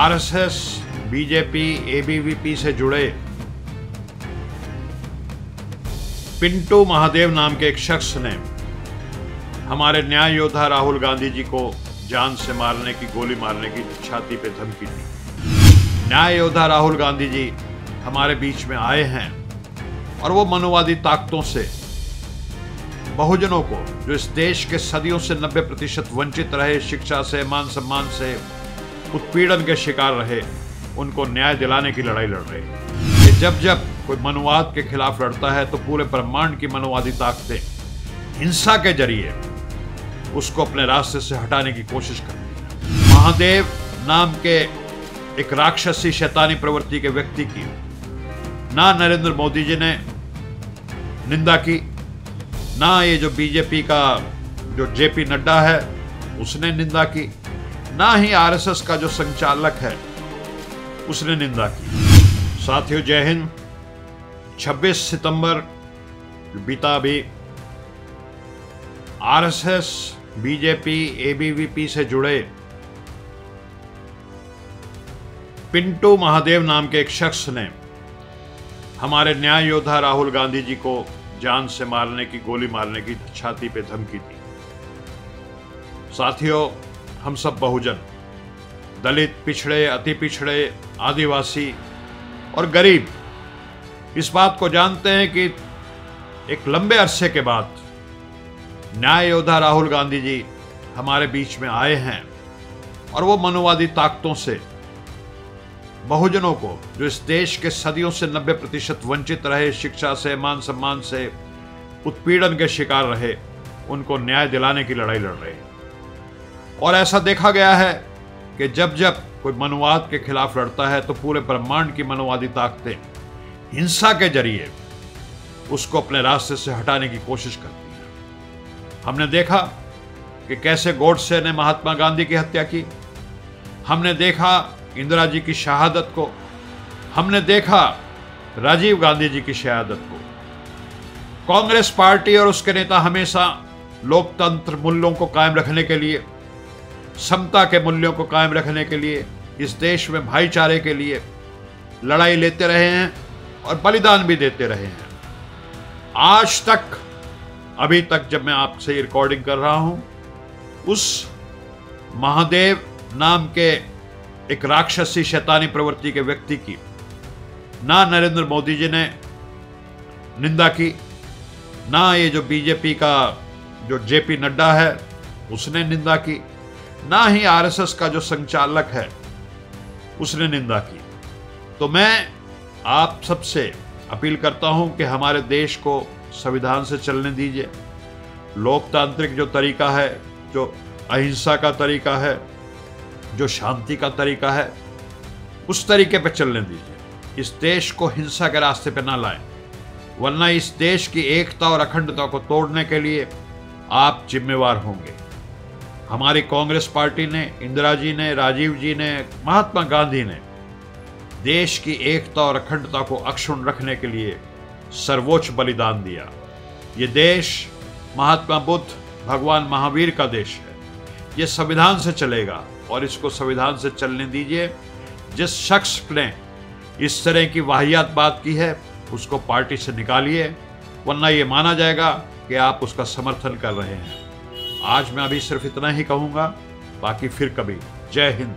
RSS, BJP, ABVP से जुड़े पिंटू महादेव नाम के एक शख्स ने हमारे न्याय योद्धा राहुल गांधी जी को जान से मारने की, गोली मारने की छाती पे धमकी दी। न्याय योद्धा राहुल गांधी जी हमारे बीच में आए हैं और वो मनोवादी ताकतों से बहुजनों को, जो इस देश के सदियों से 90% वंचित रहे, शिक्षा से, मान सम्मान से, उत्पीड़न के शिकार रहे, उनको न्याय दिलाने की लड़ाई लड़ रहे हैं। जब जब कोई मनोवाद के खिलाफ लड़ता है तो पूरे ब्रह्मांड की मनोवादी ताकतें हिंसा के जरिए उसको अपने रास्ते से हटाने की कोशिश करती है। महादेव नाम के एक राक्षसी शैतानी प्रवृत्ति के व्यक्ति की ना नरेंद्र मोदी जी ने निंदा की, ना ये जो बीजेपी का जो जेपी नड्डा है उसने निंदा की, ना ही आरएसएस का जो संचालक है उसने निंदा की। साथियों, जय हिंद। 26 सितंबर बीता भी आरएसएस, बीजेपी, एबीवीपी से जुड़े पिंटू महादेव नाम के एक शख्स ने हमारे न्याय योद्धा राहुल गांधी जी को जान से मारने की, गोली मारने की छाती पे धमकी दी। साथियों, हम सब बहुजन, दलित, पिछड़े, अति पिछड़े, आदिवासी और गरीब इस बात को जानते हैं कि एक लंबे अरसे के बाद न्याय योद्धा राहुल गांधी जी हमारे बीच में आए हैं और वो मनोवादी ताकतों से बहुजनों को, जो इस देश के सदियों से 90% वंचित रहे, शिक्षा से, मान सम्मान से, उत्पीड़न के शिकार रहे, उनको न्याय दिलाने की लड़ाई लड़ रहे हैं। और ऐसा देखा गया है कि जब जब कोई मनोवाद के खिलाफ लड़ता है तो पूरे ब्रह्मांड की मनोवादी ताकतें हिंसा के जरिए उसको अपने रास्ते से हटाने की कोशिश करती हैं। हमने देखा कि कैसे गॉडसे ने महात्मा गांधी की हत्या की, हमने देखा इंदिरा जी की शहादत को, हमने देखा राजीव गांधी जी की शहादत को। कांग्रेस पार्टी और उसके नेता हमेशा लोकतंत्र मूल्यों को कायम रखने के लिए, समता के मूल्यों को कायम रखने के लिए, इस देश में भाईचारे के लिए लड़ाई लेते रहे हैं और बलिदान भी देते रहे हैं। आज तक, अभी तक जब मैं आपसे रिकॉर्डिंग कर रहा हूं, उस महादेव नाम के एक राक्षसी शैतानी प्रवृत्ति के व्यक्ति की ना नरेंद्र मोदी जी ने निंदा की, ना ये जो बीजेपी का जो जेपी नड्डा है उसने निंदा की, ना ही आरएसएस का जो संचालक है उसने निंदा की। तो मैं आप सबसे अपील करता हूं कि हमारे देश को संविधान से चलने दीजिए। लोकतांत्रिक जो तरीका है, जो अहिंसा का तरीका है, जो शांति का तरीका है, उस तरीके पर चलने दीजिए। इस देश को हिंसा के रास्ते पे ना लाएं, वरना इस देश की एकता और अखंडता को तोड़ने के लिए आप जिम्मेवार होंगे। हमारी कांग्रेस पार्टी ने, इंदिरा जी ने, राजीव जी ने, महात्मा गांधी ने देश की एकता और अखंडता को अक्षुण्ण रखने के लिए सर्वोच्च बलिदान दिया। ये देश महात्मा बुद्ध, भगवान महावीर का देश है। ये संविधान से चलेगा और इसको संविधान से चलने दीजिए। जिस शख्स ने इस तरह की वाहियात बात की है उसको पार्टी से निकालिए, वरना ये माना जाएगा कि आप उसका समर्थन कर रहे हैं। आज मैं अभी सिर्फ इतना ही कहूँगा, बाकी फिर कभी। जय हिंद।